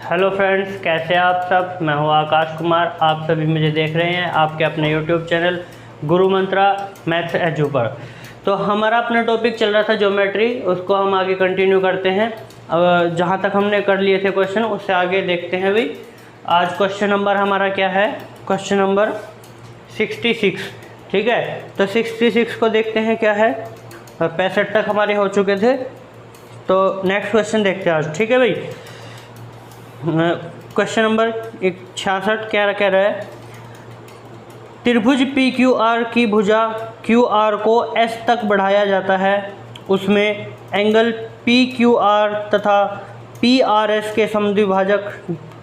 Hello friends, कैसे आप सब। मैं हूं आकाश कुमार। आप सभी मुझे देख रहे हैं आपके अपने यूट्यूब चैनल गुरु मंत्रा मैथ्स एजू पर। तो हमारा अपना टॉपिक चल रहा था ज्योमेट्री, उसको हम आगे कंटिन्यू करते हैं। जहां तक हमने कर लिए थे क्वेश्चन, उससे आगे देखते हैं भाई। आज क्वेश्चन नंबर हमारा क्या है? Question number 66। ठीक है, तो 66 को देखते हैं क्या है। 65 तक हमारे हो चुके थे, तो नेक्स्ट क्वेश्चन देखते हैं आज। ठीक है भाई, क्वेश्चन नंबर 66 क्या कह रहा है? त्रिभुज पी क्यू आर की भुजा क्यू आर को एस तक बढ़ाया जाता है। उसमें एंगल पी क्यू आर तथा पी आर एस के समद्विभाजक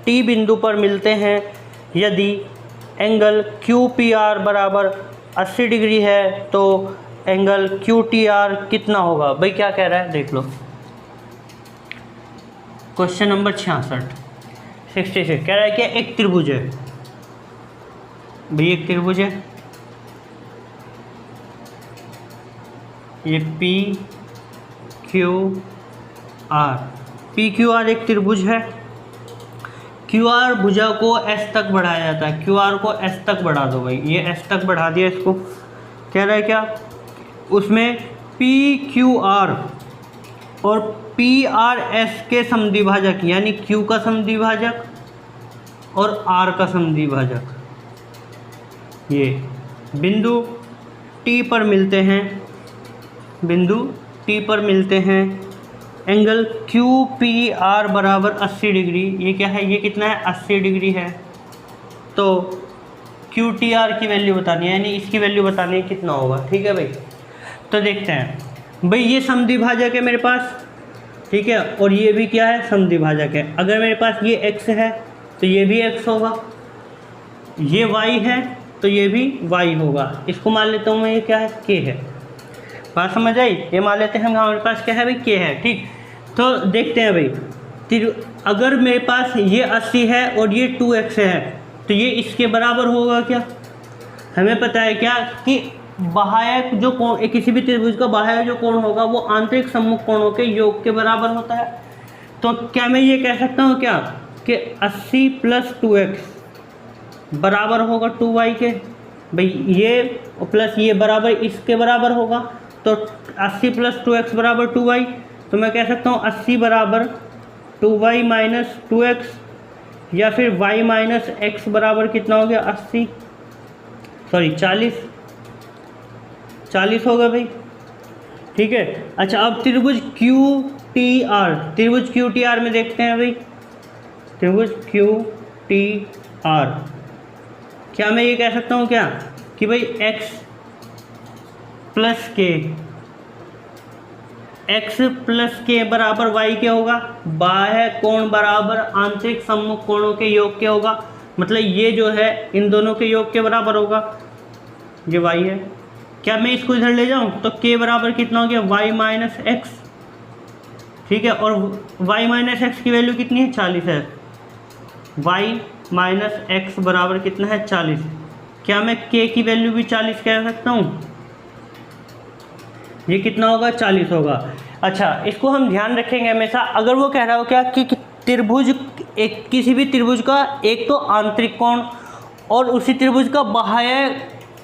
टी बिंदु पर मिलते हैं। यदि एंगल क्यू पी आर बराबर 80 डिग्री है तो एंगल क्यू टी आर कितना होगा? भाई क्या कह रहा है देख लो। क्वेश्चन नंबर 66 कह रहा है कि एक त्रिभुज है भाई, एक त्रिभुज है, ये पी क्यू आर एक त्रिभुज है। क्यू आर भुजा को एस तक बढ़ाया जाता है। क्यू आर को एस तक बढ़ा दो भाई, ये एस तक बढ़ा दिया इसको। कह रहा है क्या? उसमें पी क्यू आर और पी आर एस के समद्विभाजक, यानी क्यू का समद्विभाजक और आर का समद्विभाजक, ये बिंदु टी पर मिलते हैं। बिंदु टी पर मिलते हैं। एंगल क्यू पी आर बराबर 80 डिग्री। ये क्या है? ये कितना है? 80 डिग्री है। तो क्यू टी आर की वैल्यू बतानी है, यानी इसकी वैल्यू बतानी है कितना होगा। ठीक है भाई, तो देखते हैं भाई। ये समद्विभाजक है मेरे पास, ठीक है, और ये भी क्या है? समद्विभाजक है। अगर मेरे पास ये x है तो ये भी x होगा, ये y है तो ये भी y होगा। इसको मान लेता हूँ मैं, ये क्या है? k है। बात समझ आई? ये मान लेते हैं हम, हमारे पास क्या है भाई? k है। ठीक, तो देखते हैं भाई। अगर मेरे पास ये 80 है और ये 2x है तो ये इसके बराबर होगा क्या? हमें पता है क्या कि बाह्यक जो कोण, किसी भी त्रिभुज का बाह्यक जो कोण होगा वो आंतरिक सम्मुख कोणों के योग के बराबर होता है। तो क्या मैं ये कह सकता हूँ क्या कि 80 + 2x बराबर होगा 2y के? भाई ये प्लस ये बराबर इसके बराबर होगा, तो 80 + 2x बराबर 2y। तो मैं कह सकता हूँ 80 बराबर 2y - 2x, या फिर y - x बराबर कितना हो गया? 40 होगा भाई। ठीक है, अच्छा अब त्रिभुज क्यू टी आर में देखते हैं भाई। त्रिभुज क्यू टी आर, क्या मैं ये कह सकता हूँ क्या कि भाई x प्लस के बराबर y के होगा। बाह्य कोण बराबर आंतरिक सम्मुख कोणों के योग के होगा। मतलब ये जो है इन दोनों के योग के बराबर होगा। ये y है। क्या मैं इसको इधर ले जाऊं तो k बराबर कितना हो गया? y - x। ठीक है, और y - x की वैल्यू कितनी है? 40 है। y - x बराबर कितना है? 40। क्या मैं k की वैल्यू भी 40 कह सकता हूं? ये कितना होगा? 40 होगा। अच्छा, इसको हम ध्यान रखेंगे हमेशा। अगर वो कह रहा हो क्या कि त्रिभुज, एक किसी भी त्रिभुज का एक तो आंतरिक कोण और उसी त्रिभुज का बाह्य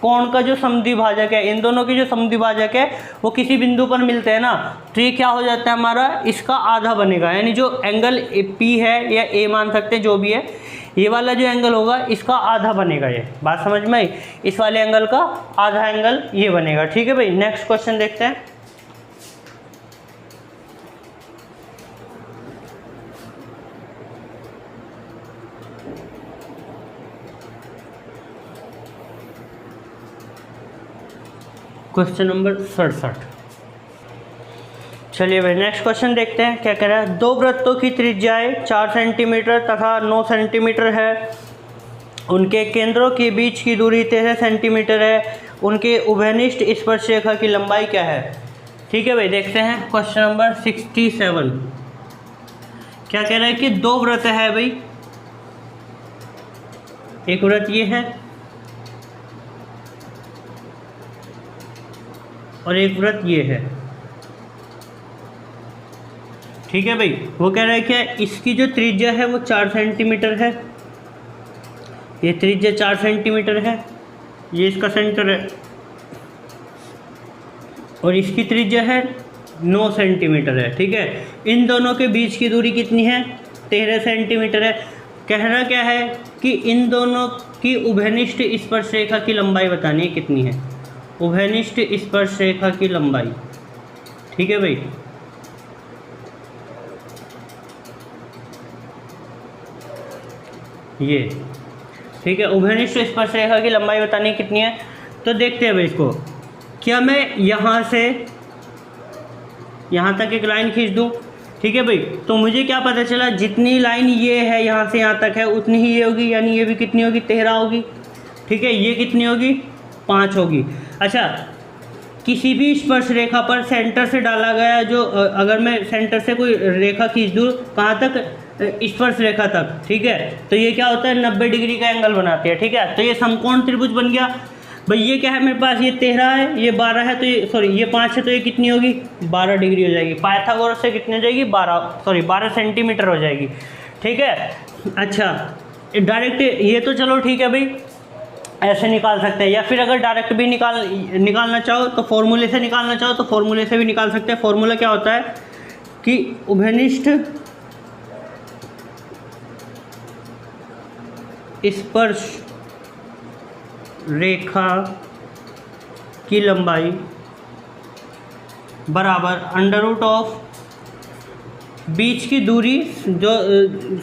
कोण का जो समद्विभाजक है, इन दोनों के जो समद्विभाजक है वो किसी बिंदु पर मिलते हैं ना, तो ये क्या हो जाता है हमारा? इसका आधा बनेगा। यानी जो एंगल P है या A मान सकते हैं, जो भी है, ये वाला जो एंगल होगा इसका आधा बनेगा। ये बात समझ में आई? इस वाले एंगल का आधा एंगल ये बनेगा। ठीक है भाई, नेक्स्ट क्वेश्चन देखते हैं। Question number 67। चलिए भाई, नेक्स्ट क्वेश्चन देखते हैं क्या कह रहा है। दो वृत्तों की त्रिज्याएं 4 सेंटीमीटर तथा 9 सेंटीमीटर है। उनके केंद्रों के बीच की दूरी 13 सेंटीमीटर है। उनके उभयनिष्ठ स्पर्शरेखा की लंबाई क्या है? ठीक है भाई, देखते हैं क्वेश्चन नंबर 67। क्या कह रहा है कि दो वृत्त है भाई। एक वृत्त ये है और एक वृत्त ये है। ठीक है भाई, वो कह रहा है क्या, इसकी जो त्रिज्या है वो 4 सेंटीमीटर है, ये त्रिज्या 4 सेंटीमीटर है, ये इसका सेंटर है, और इसकी त्रिज्या है 9 सेंटीमीटर है। ठीक है, इन दोनों के बीच की दूरी कितनी है, 13 सेंटीमीटर है। कहना क्या है कि इन दोनों की उभयनिष्ठ स्पर्श रेखा की लंबाई बतानी है कितनी है, उभयनिष्ठ स्पर्श रेखा की लंबाई। ठीक है भाई, ये ठीक है, उभयनिष्ठ स्पर्श रेखा की लंबाई बतानी कितनी है। तो देखते हैं भाई इसको, क्या मैं यहाँ से यहाँ तक एक लाइन खींच दूँ। ठीक है भाई, तो मुझे क्या पता चला, जितनी लाइन ये है यहाँ से यहाँ तक है उतनी ही ये होगी, यानी ये भी कितनी होगी, 13 होगी। ठीक है, ये कितनी होगी, 5 होगी। अच्छा, किसी भी स्पर्श रेखा पर सेंटर से डाला गया जो अगर मैं सेंटर से कोई रेखा खींच दूँ कहाँ तक, स्पर्श रेखा तक, ठीक है, तो ये क्या होता है, 90 डिग्री का एंगल बनाती है। ठीक है, तो ये समकोण त्रिभुज बन गया भाई। ये क्या है मेरे पास, ये 13 है, ये 12 है, तो ये सॉरी ये 5 है, तो ये कितनी होगी, 12 डिग्री हो जाएगी। पाइथागोरस से कितनी हो जाएगी, 12 सेंटीमीटर हो जाएगी। ठीक है, अच्छा डायरेक्ट ये तो चलो ठीक है भाई, ऐसे निकाल सकते हैं, या फिर अगर डायरेक्ट भी निकालना चाहो तो फॉर्मूले से निकालना चाहो तो फॉर्मूले से भी निकाल सकते हैं। फॉर्मूला क्या होता है कि उभयनिष्ठ स्पर्श रेखा की लंबाई बराबर अंडर रूट ऑफ बीच की दूरी, जो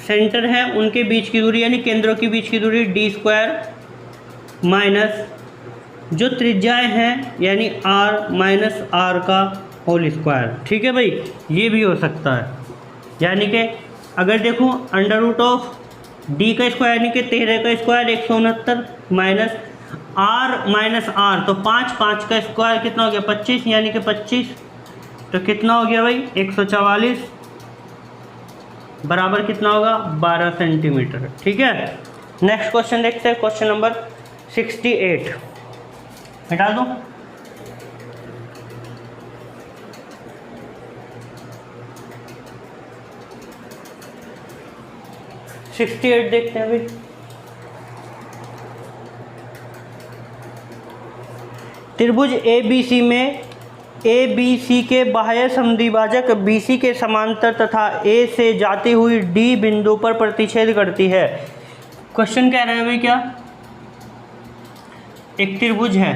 सेंटर है उनके बीच की दूरी यानी केंद्रों के बीच की दूरी d² माइनस जो त्रिज्याएं हैं यानी r माइनस r का होल स्क्वायर। ठीक है भाई, ये भी हो सकता है, यानी कि अगर देखूं अंडर रूट ऑफ d का स्क्वायर यानी कि 13 का square 169 minus r minus r, तो 5 का स्क्वायर कितना हो गया, 25, यानी कि 25, तो कितना हो गया भाई 144 बराबर कितना होगा 12 सेंटीमीटर। ठीक है, नेक्स्ट क्वेश्चन देखते हैं, क्वेश्चन नंबर 68 हटा दो। देखते हैं भाई, त्रिभुज ABC में ABC के बाह्य समद्विभाजक BC के समांतर तथा A से जाती हुई D बिंदु पर प्रतिच्छेद करती है। क्वेश्चन कह रहे हैं भाई क्या, एक त्रिभुज है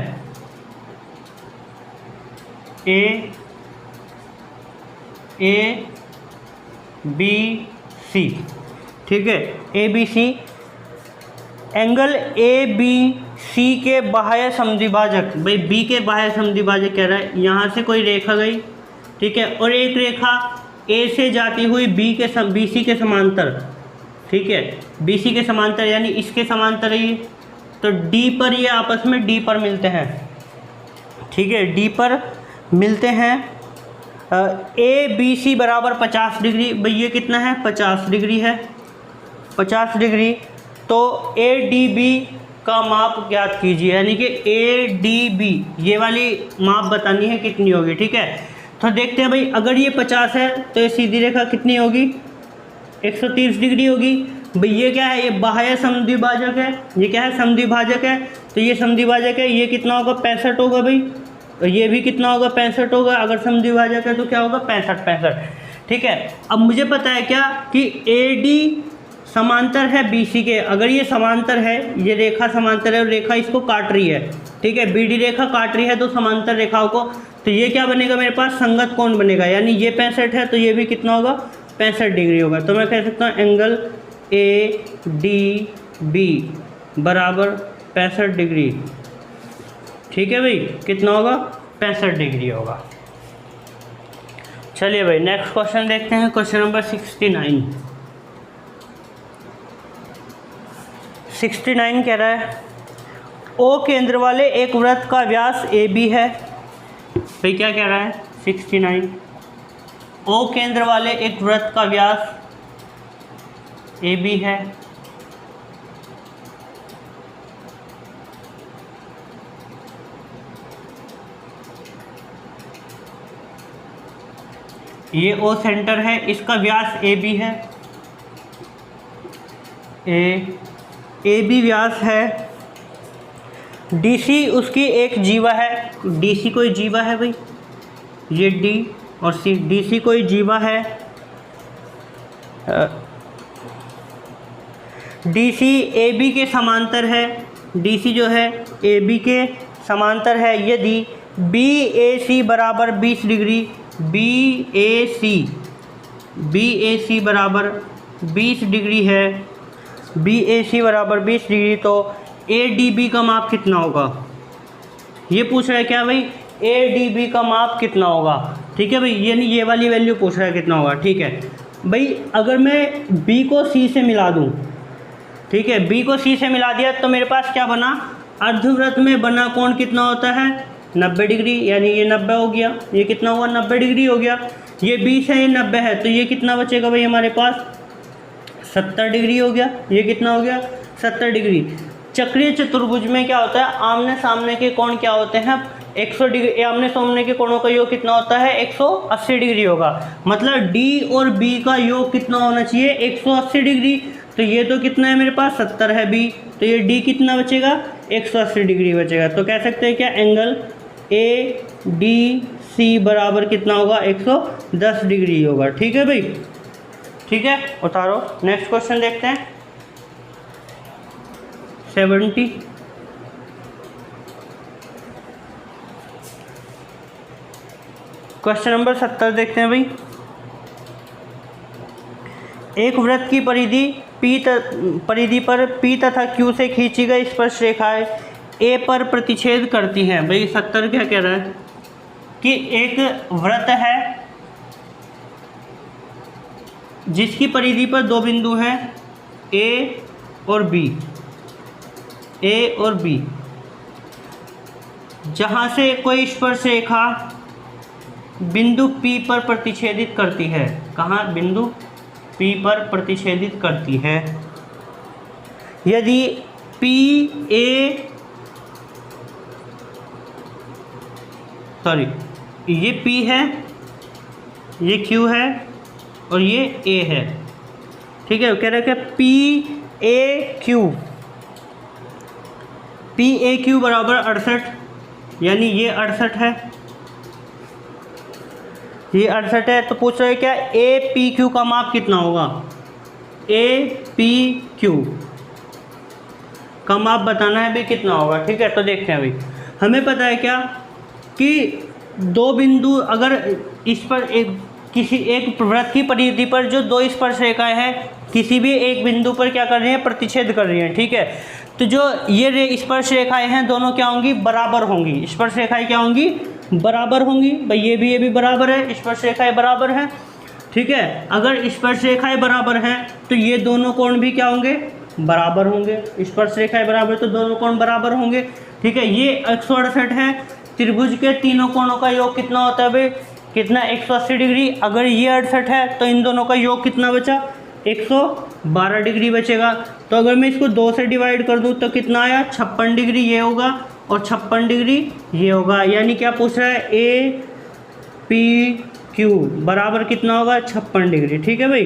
ABC, ठीक है, ABC एंगल ABC के बाह्य समद्विभाजक, भाई B के बाह्य समद्विभाजक कह रहा है, यहाँ से कोई रेखा गई, ठीक है, और एक रेखा A से जाती हुई BC के समांतर, ठीक है, BC के समांतर यानी इसके समांतर है ये, तो D पर ये आपस में D पर मिलते हैं। ठीक है, D पर मिलते हैं। ABC बराबर 50 डिग्री, भाई ये कितना है 50 डिग्री है, 50 डिग्री, तो ADB का माप ज्ञात कीजिए, यानी कि ADB ये वाली माप बतानी है कितनी होगी। ठीक है, तो देखते हैं भाई, अगर ये 50 है तो ये सीधी रेखा कितनी होगी 130 डिग्री होगी। भाई ये क्या है, ये बाह्य समद्विभाजक है, ये क्या है समद्विभाजक है, तो ये समद्विभाजक है, ये कितना होगा 65 होगा भाई, और ये भी कितना होगा 65 होगा, अगर समद्विभाजक है तो क्या होगा 65। ठीक है, अब मुझे पता है क्या कि AD समांतर है BC के, अगर ये समांतर है, ये रेखा समांतर है और रेखा इसको काट रही है, ठीक है, BD रेखा काट रही है तो समांतर रेखाओं को, तो ये क्या बनेगा मेरे पास संगत कोण बनेगा, यानी ये 65 है तो ये भी कितना होगा 65 डिग्री होगा। तो मैं कह सकता हूँ एंगल ADB बराबर 65 डिग्री। ठीक है भाई, कितना होगा 65 डिग्री होगा। चलिए भाई नेक्स्ट क्वेश्चन देखते हैं, क्वेश्चन नंबर 69 कह रहा है O केंद्र वाले एक वृत्त का व्यास AB है। भाई क्या कह रहा है 69, O केंद्र वाले एक वृत्त का व्यास AB है, ये ओ सेंटर है, इसका व्यास ए बी है, ए बी व्यास है। डी सी उसकी एक जीवा है, डी सी कोई जीवा है भाई, ये डी और सी, डी सी कोई जीवा है। डी सी ए बी के समांतर है, डी सी जो है ए बी के समांतर है। यदि बी ए सी बराबर 20 डिग्री, बी ए सी बराबर 20 डिग्री है, बी ए सी बराबर 20 डिग्री, तो ए डी बी का माप कितना होगा? ये पूछ रहा है क्या भाई? ए डी बी का माप कितना होगा? ठीक है भाई, यानी ये वाली वैल्यू पूछ रहा है कितना होगा। ठीक है भाई, अगर मैं बी को सी से मिला दूँ, ठीक है, बी को सी से मिला दिया तो मेरे पास क्या बना? अर्धवृत्त में बना कोण कितना होता है? 90 डिग्री, यानी ये 90 हो गया। ये कितना हुआ? 90 डिग्री हो गया। ये 20 है, ये 90 है, तो ये कितना बचेगा भाई हमारे पास? 70 डिग्री हो गया। ये कितना हो गया? 70 डिग्री। चक्रीय चतुर्भुज में क्या होता है? आमने सामने के कोण क्या होते हैं? 100 डिग्री। आमने सामने के कोणों का योग कितना होता है? 180 डिग्री होगा। मतलब डी और बी का योग कितना होना चाहिए? 180 डिग्री। तो ये तो कितना है मेरे पास? 70 है बी, तो ये डी कितना बचेगा? 180 डिग्री बचेगा। तो कह सकते हैं क्या एंगल ए डी सी बराबर कितना होगा? 110 डिग्री होगा। ठीक है भाई, ठीक है, उतारो। नेक्स्ट क्वेश्चन देखते हैं। 70 क्वेश्चन नंबर 70 देखते हैं भाई। एक वृत्त की परिधि पर P तथा Q से खींची गई स्पर्श रेखाएं A पर प्रतिच्छेद करती हैं। भाई 70 क्या कह रहा है कि एक वृत्त है जिसकी परिधि पर दो बिंदु हैं A और B, जहाँ से कोई स्पर्श रेखा बिंदु P पर प्रतिच्छेदित करती है। कहाँ? बिंदु P पर प्रतिच्छेदित करती है। यदि ये P है, ये Q है और ये A है। ठीक है, कह रहे हैं पी ए क्यू बराबर 68, यानी ये 68 है, ये 68 है। तो पूछ रहे हैं क्या ए पी क्यू का माप कितना होगा? ए पी क्यू का माप बताना है भाई कितना होगा। ठीक है, तो देखते हैं भाई। हमें पता है क्या कि दो बिंदु, अगर इस पर किसी एक वृत्त की परिधि पर जो दो स्पर्श रेखाएं हैं किसी भी एक बिंदु पर क्या कर रही हैं? प्रतिच्छेद कर रही हैं। ठीक है, तो जो ये स्पर्श रेखाएं हैं दोनों क्या होंगी? बराबर होंगी। स्पर्श रेखाएं क्या होंगी? बराबर होंगी। भाई ये भी बराबर है, स्पर्श रेखाएं बराबर हैं। ठीक है, अगर स्पर्श रेखाएं बराबर हैं तो ये दोनों कोण भी क्या होंगे? बराबर होंगे। स्पर्श रेखाएं बराबर तो दोनों कोण बराबर होंगे। ठीक है, ये 168 है। त्रिभुज के तीनों कोणों का योग कितना होता है भाई? कितना? 180 डिग्री। अगर ये 68 है तो इन दोनों का योग कितना बचा? 112 डिग्री बचेगा। तो अगर मैं इसको 2 से डिवाइड कर दूं तो कितना आया? 56 डिग्री ये होगा और 56 डिग्री ये होगा। यानी क्या पूछ रहा है? ए पी क्यू बराबर कितना होगा? 56 डिग्री। ठीक है भाई,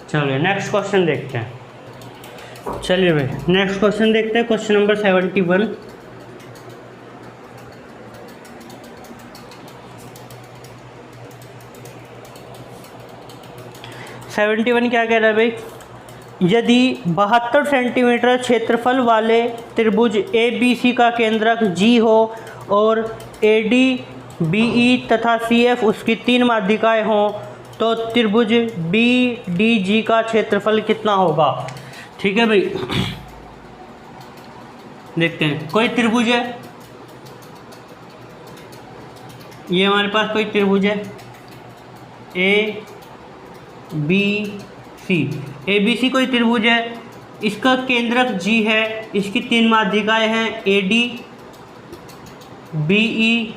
चलिए नेक्स्ट क्वेश्चन देखते हैं। चलिए भाई नेक्स्ट क्वेश्चन देखते हैं। Question number 71। क्या कह रहा है भाई? यदि 72 सेंटीमीटर क्षेत्रफल वाले त्रिभुज ए बी सी का केंद्रक G हो और AD BE तथा CF उसकी 3 माध्यिकाएं हों तो त्रिभुज BDG का क्षेत्रफल कितना होगा? ठीक है भाई, देखते हैं। कोई त्रिभुज है, ये हमारे पास कोई त्रिभुज है ABC कोई त्रिभुज है, इसका केंद्रक G है, इसकी 3 माध्यिकाएं हैं AD BE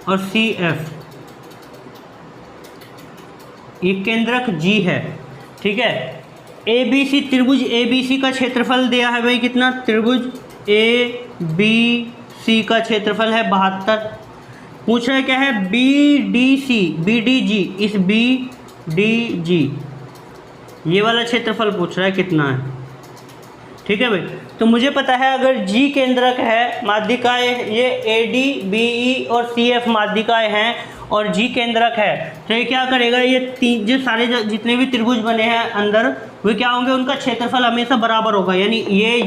और CF। ये केंद्रक G है। ठीक है, ABC त्रिभुज ABC का क्षेत्रफल दिया है भाई कितना? त्रिभुज ABC का क्षेत्रफल है 72। पूछ रहा है क्या है, B D C, B D G, इस बी डी जी ये वाला क्षेत्रफल पूछ रहा है कितना है। ठीक है भाई, तो मुझे पता है अगर जी केंद्रक है, माध्यिकाएँ ये ए डी बी ई और सी एफ माध्यिकाएँ हैं और जी केंद्रक है, तो ये क्या करेगा, ये तीन जो सारे जितने भी त्रिभुज बने हैं अंदर वे क्या होंगे, उनका क्षेत्रफल हमेशा बराबर होगा, यानी ये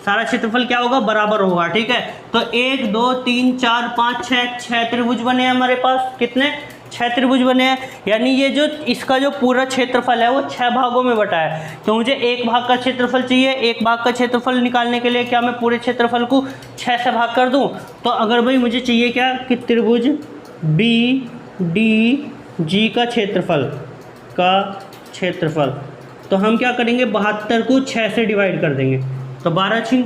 सारा क्षेत्रफल क्या होगा, बराबर होगा। ठीक है, तो 1 2 3 4 5 6 त्रिभुज बने हैं हमारे पास, कितने, 6 त्रिभुज बने हैं, यानी ये जो इसका जो पूरा क्षेत्रफल है वो 6 भागों में बटा है। तो मुझे एक भाग का क्षेत्रफल चाहिए, एक भाग का क्षेत्रफल निकालने के लिए क्या मैं पूरे क्षेत्रफल को 6 से भाग कर दूं। तो अगर भाई मुझे चाहिए क्या कि त्रिभुज बी डी जी का क्षेत्रफल, तो हम क्या करेंगे, 72 को 6 से डिवाइड कर देंगे, तो 12 छिंग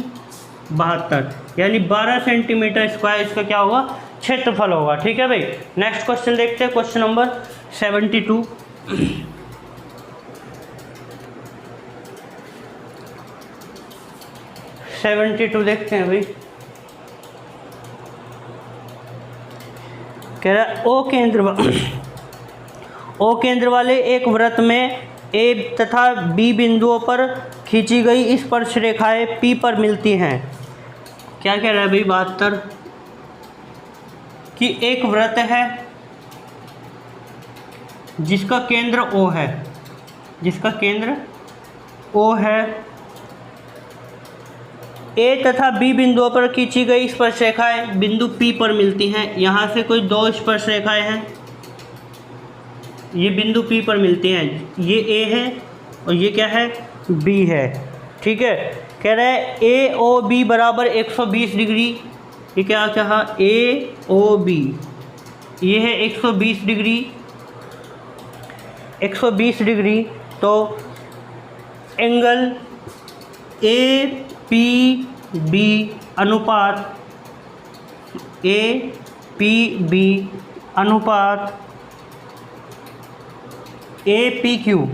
72, यानी 12 सेंटीमीटर स्क्वायर इसका क्या होगा, क्षेत्रफल होगा। ठीक है भाई, नेक्स्ट क्वेश्चन देखते हैं, क्वेश्चन नंबर 72। देखते हैं भाई, कह रहा है ओ केंद्र वाले एक वृत्त में ए तथा बी बिंदुओं पर खींची गई स्पर्श रेखाएं पी पर मिलती हैं। क्या कह रहा है भाई, 72 कि एक वृत्त है जिसका केंद्र O है, ए तथा बी बिंदुओं पर खींची गई स्पर्श रेखाएं बिंदु P पर मिलती हैं। यहाँ से कोई 2 स्पर्श रेखाएं हैं, ये बिंदु P पर मिलती हैं, ये A है और ये क्या है, B है। ठीक है, कह रहा है AOB बराबर 120 डिग्री, ये क्या कहा, AOB ये है 120 डिग्री, तो एंगल APB अनुपात APO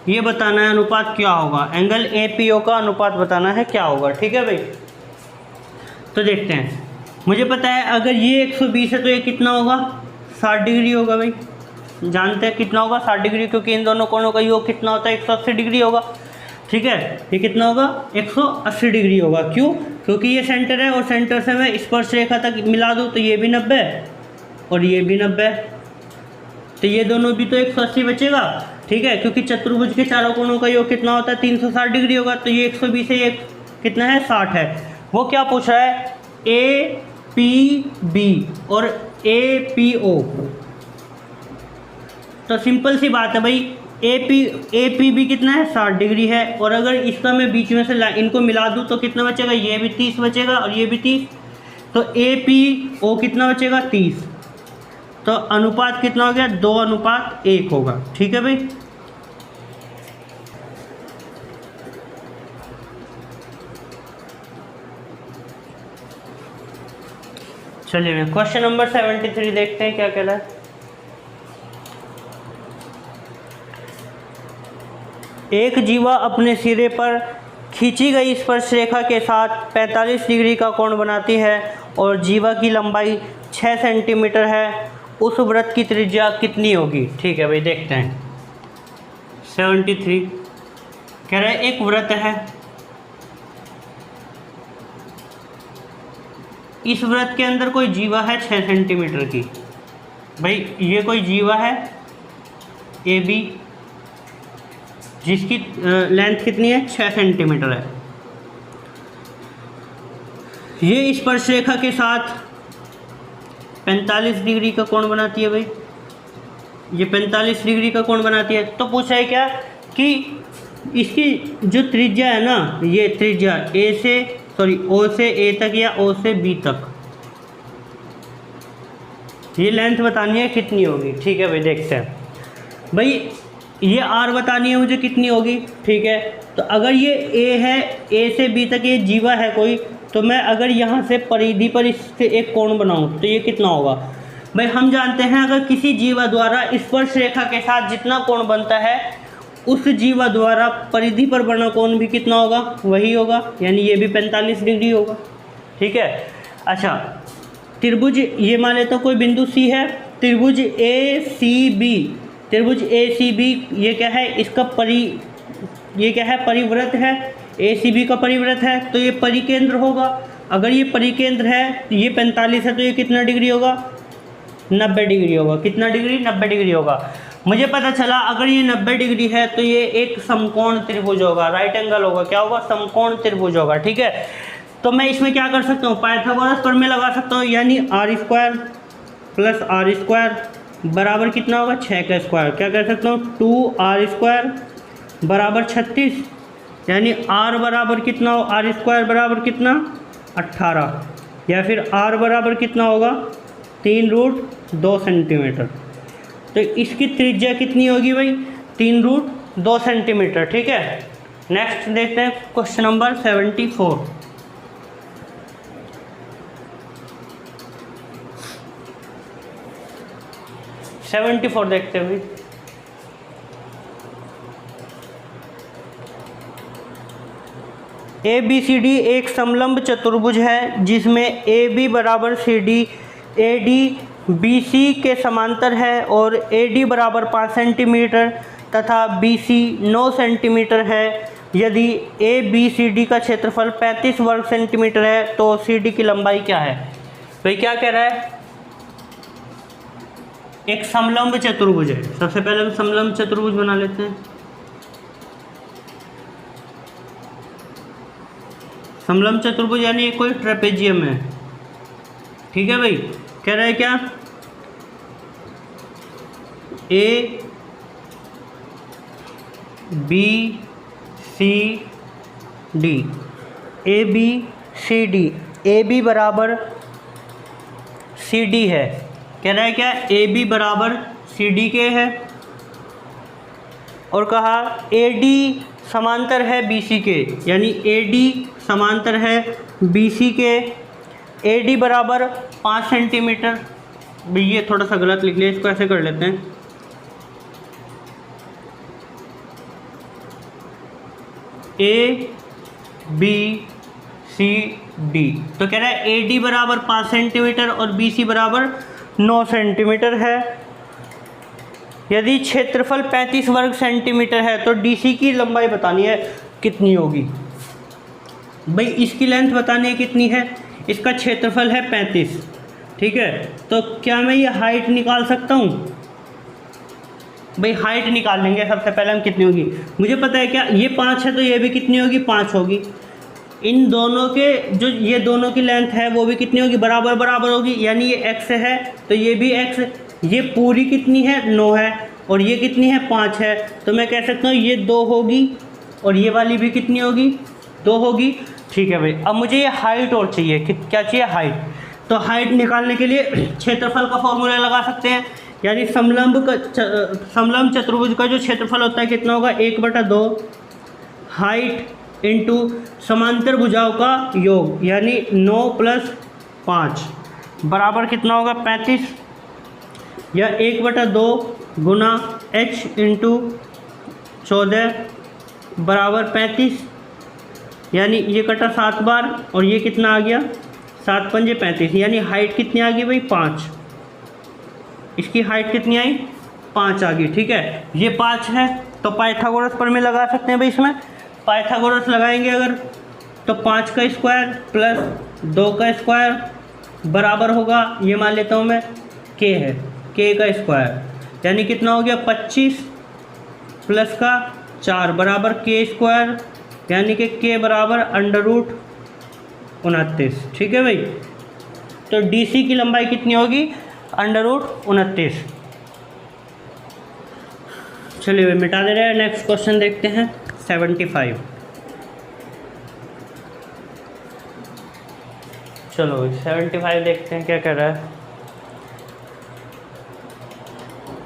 ये बताना है अनुपात क्या होगा, एंगल APO का अनुपात बताना है क्या होगा। ठीक है भाई, तो देखते हैं, मुझे पता है अगर ये 120 है तो ये कितना होगा, 60 डिग्री होगा भाई, जानते हैं कितना होगा, 60 डिग्री, क्योंकि इन दोनों कोणों का योग कितना होता है, 180 डिग्री होगा। ठीक है, ये कितना होगा, 180 डिग्री होगा, क्यों, क्योंकि ये सेंटर है और सेंटर से मैं स्पर्श रेखा तक मिला दूँ तो ये भी 90 और ये भी 90, तो ये दोनों भी तो 180 बचेगा। ठीक है, क्योंकि चतुर्भुज के चारों कोणों का योग कितना होता है, 360 डिग्री होगा, तो ये 120 है, ये कितना है, 60 है। वो क्या पूछ रहा है, APB और APO, तो सिंपल सी बात है भाई, APB कितना है, 60 डिग्री है, और अगर इसका मैं बीच में से इनको मिला दूँ तो कितना बचेगा, ये भी 30 बचेगा और ये भी 30, तो APO कितना बचेगा, 30, तो अनुपात कितना हो गया, 2:1 होगा। ठीक है भाई, चलिए क्वेश्चन नंबर 73 देखते हैं क्या कह रहा है। एक जीवा अपने सिरे पर खींची गई स्पर्श रेखा के साथ 45 डिग्री का कोण बनाती है और जीवा की लंबाई 6 सेंटीमीटर है, उस वृत्त की त्रिज्या कितनी होगी। ठीक है भाई, देखते हैं 73 कह रहा है एक वृत्त है, इस वृत्त के अंदर कोई जीवा है 6 सेंटीमीटर की। भाई ये कोई जीवा है AB जिसकी लेंथ कितनी है, 6 सेंटीमीटर है। ये स्पर्श रेखा के साथ 45 डिग्री का कोण बनाती है। भाई ये 45 डिग्री का कोण बनाती है। तो पूछा है क्या कि इसकी जो त्रिज्या है ना, ये त्रिज्या O से A तक या O से B तक, ये लेंथ बतानी है कितनी होगी। ठीक है भाई, देखते हैं। भाई ये R बतानी है मुझे कितनी होगी। ठीक है, तो अगर ये A है, A से B तक ये जीवा है कोई, तो मैं अगर यहाँ से परिधि पर इससे एक कोण बनाऊँ तो ये कितना होगा। भाई हम जानते हैं अगर किसी जीवा द्वारा स्पर्श रेखा के साथ जितना कोण बनता है उस जीवा द्वारा परिधि पर बना कोण भी कितना होगा, वही होगा, यानी ये भी 45 डिग्री होगा। ठीक है। अच्छा, त्रिभुज ये मान लेता कोई बिंदु सी है, त्रिभुज ए सी बी, त्रिभुज ए सी बी ये क्या है, इसका ये क्या है, परिवृत्त है, ए सी बी का परिवृत्त है, तो ये परिकेंद्र होगा। अगर ये परिकेंद्र है तो ये 45 है, तो ये कितना डिग्री होगा, 90 डिग्री होगा। कितना डिग्री, 90 डिग्री होगा। मुझे पता चला अगर ये 90 डिग्री है तो ये एक समकोण त्रिभुज होगा, राइट एंगल होगा, क्या होगा, समकोण त्रिभुज होगा। ठीक है। तो मैं इसमें क्या कर सकता हूँ, पाइथागोरस प्रमेय लगा सकता हूँ, यानी r² प्लस r² बराबर कितना होगा, 6 का स्क्वायर। क्या कर सकता हूँ, 2r² बराबर 36, यानी r बराबर कितना हो, r² बराबर कितना, 18, या फिर r बराबर कितना होगा, 3√2 सेंटीमीटर। तो इसकी त्रिज्या कितनी होगी भाई, 3√2 सेंटीमीटर। ठीक है। नेक्स्ट देखते हैं क्वेश्चन नंबर 74। देखते हैं भाई। ए बी सी डी एक समलंब चतुर्भुज है जिसमें ए बी बराबर C D, A D B C के समांतर है और ए डी बराबर 5 सेंटीमीटर तथा बी सी 9 सेंटीमीटर है। यदि ए बी सी डी का क्षेत्रफल 35 वर्ग सेंटीमीटर है तो सी डी की लंबाई क्या है। भाई क्या कह रहा है, एक समलंब चतुर्भुज है। सबसे पहले हम समलंब चतुर्भुज बना लेते हैं। समलंब चतुर्भुज यानी कोई ट्रेपेजियम है। ठीक है भाई। कह रहा है क्या, A B C D, A B C D, A B बराबर सी डी है। कह रहा है क्या, ए बी बराबर सी डी के है, और कहा ए डी समांतर है बी सी के, यानी ए डी समांतर है बी सी के। ए डी बराबर 5 सेंटीमीटर। भाई ये थोड़ा सा गलत लिख लिया, इसको ऐसे कर लेते हैं, ए बी सी डी। तो कह रहा है ए डी बराबर 5 सेंटीमीटर और बी सी बराबर 9 सेंटीमीटर है। यदि क्षेत्रफल 35 वर्ग सेंटीमीटर है तो डी सी की लंबाई बतानी है कितनी होगी। भाई इसकी लेंथ बतानी है कितनी है, इसका क्षेत्रफल है 35। ठीक है। तो क्या मैं ये हाइट निकाल सकता हूँ। भाई हाइट निकाल लेंगे। सबसे पहले हम कितनी होगी, मुझे पता है क्या, ये 5 है तो ये भी कितनी होगी, 5 होगी। इन दोनों के जो ये दोनों की लेंथ है वो भी कितनी होगी, बराबर बराबर होगी, यानी ये x है तो ये भी x। ये पूरी कितनी है, 9 है, और ये कितनी है, 5 है। तो मैं कह सकता हूँ ये 2 होगी और ये वाली भी कितनी होगी, 2 होगी। ठीक है भाई। अब मुझे ये हाइट और चाहिए, क्या चाहिए, हाइट। तो हाइट निकालने के लिए क्षेत्रफल का फॉर्मूला लगा सकते हैं, यानी समलंब चतुर्भुज का जो क्षेत्रफल होता है कितना होगा, 1/2 हाइट इंटू समांतर भुजाओं का योग, यानी 9 + 5 बराबर कितना होगा, 35, या 1/2 गुना h इंटू 14 बराबर 35, यानी ये कटा 7 बार और ये कितना आ गया, 7 × 5 = 35, यानी हाइट कितनी आ गई भाई, 5। इसकी हाइट कितनी आई, 5 आ गई। ठीक है। ये 5 है तो पाइथागोरस प्रमेय लगा सकते हैं भाई। इसमें पाइथागोरस लगाएंगे अगर, तो 5 का स्क्वायर प्लस 2 का स्क्वायर बराबर होगा, ये मान लेता हूँ मैं, k है, k का स्क्वायर, यानी कितना हो गया, 25 प्लस का 4 बराबर k स्क्वायर, यानी कि k बराबर √29। ठीक है भाई। तो DC की लंबाई कितनी होगी, √29। चलिए भाई मिटा दे रहे हैं। नेक्स्ट क्वेश्चन देखते हैं 75। चलो 75 देखते हैं क्या कह रहा है।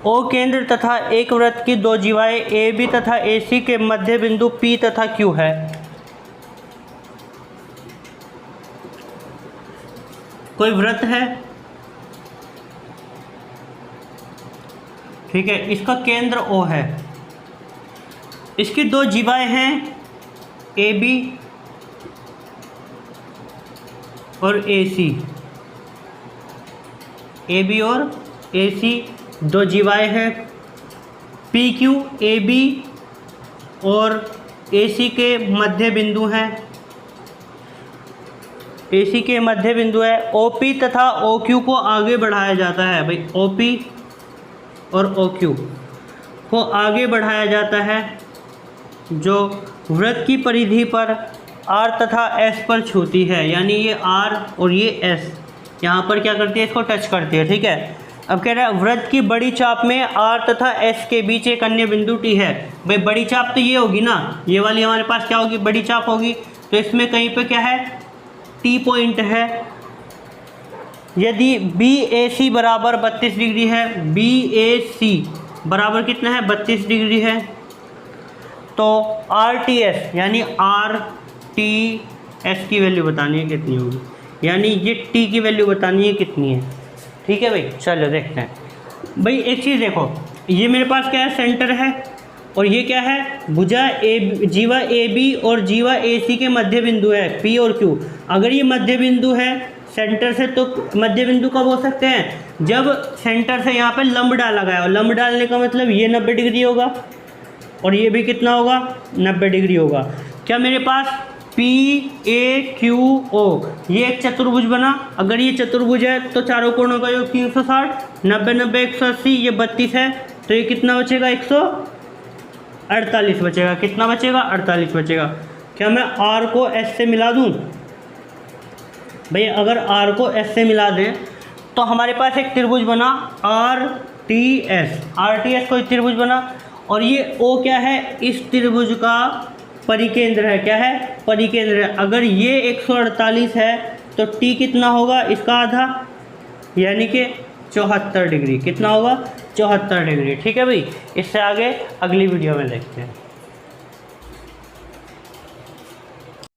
ओ केंद्र तथा एक वृत्त की 2 जीवाएं ए बी तथा ए सी के मध्य बिंदु P तथा Q है। कोई वृत्त है, ठीक है, इसका केंद्र O है। इसकी दो जीवाएं हैं ए बी और ए सी। ए बी और ए सी दो जीवाएं हैं। पी क्यू ए बी और ए सी के मध्य बिंदु हैं। ए सी के मध्य बिंदु है। ओ पी तथा ओ क्यू को आगे बढ़ाया जाता है भाई। ओ पी और ओ क्यू को आगे बढ़ाया जाता है जो वृत्त की परिधि पर आर तथा एस पर छूती है। यानी ये आर और ये एस यहाँ पर क्या करती है, इसको टच करती है। ठीक है। अब कह रहा है वृत्त की बड़ी चाप में आर तथा एस के बीच एक अन्य बिंदु टी है। भाई बड़ी चाप तो ये होगी ना, ये वाली हमारे पास क्या होगी, बड़ी चाप होगी। तो इसमें कहीं पे क्या है, टी पॉइंट है। यदि बी ए सी बराबर 32 डिग्री है, बी ए सी बराबर कितना है, 32 डिग्री है, तो आर टी एस यानी आर टी एस की वैल्यू बतानी है कितनी होगी, यानी ये टी की वैल्यू बतानी है कितनी है। ठीक है भाई, चलो देखते हैं। भाई एक चीज़ देखो, ये मेरे पास क्या है, सेंटर है, और ये क्या है, भुजा ए, जीवा ए बी और जीवा ए सी के मध्य बिंदु है पी और क्यू। अगर ये मध्य बिंदु है सेंटर से, तो मध्य बिंदु कब हो सकते हैं, जब सेंटर से यहाँ पे लंब डाला गया हो। लंब डालने का मतलब ये 90 डिग्री होगा और ये भी कितना होगा, 90 डिग्री होगा। क्या मेरे पास पी ए क्यू ओ ये एक चतुर्भुज बना। अगर ये चतुर्भुज है तो चारों कोणों का योग 360, 90 90 180, ये 32 है, तो ये कितना बचेगा, 148 बचेगा। कितना बचेगा, 48 बचेगा। क्या मैं आर को एस से मिला दूँ भाई, अगर आर को एस से मिला दें तो हमारे पास एक त्रिभुज बना R T S. R T S कोई त्रिभुज बना, और ये ओ क्या है, इस त्रिभुज का परिकेंद्र है। क्या है, परिकेंद्र है। अगर ये 148 है तो टी कितना होगा, इसका आधा, यानी कि 74 डिग्री। कितना होगा, 74 डिग्री। ठीक है भाई, इससे आगे अगली वीडियो में देखते हैं।